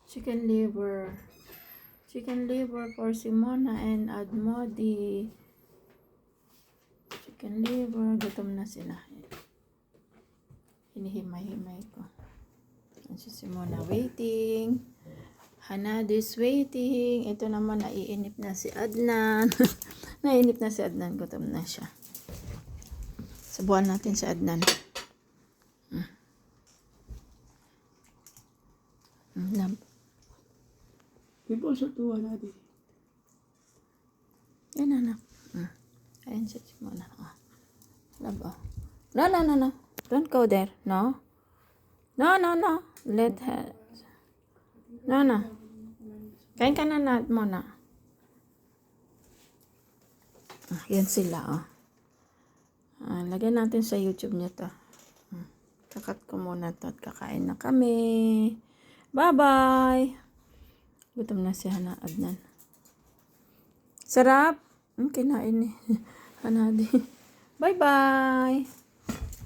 Chicken liver. Chicken liver for Simona and Admodi. Chicken liver. Gutom na sila. Hinihimay-himay ko. Si Simona waiting. Hanadi's waiting. Ito naman, naiinip na si Adnan. Naiinip na si Adnan. Gutom na siya. Subuhan natin si Adnan. Lamp. Ipo sa tuwa natin. Yan, anak. Ayan siya muna. Love, oh. No. Don't go there. No. No. Let her. No. Kain ka na muna. Yan sila, oh. Lagyan natin sa YouTube nyo to. Kakat ko muna to at kakain na kami. Bye-bye. Gutom na si Adnan. Sarap. Kinain ni Hanadi. Bye-bye.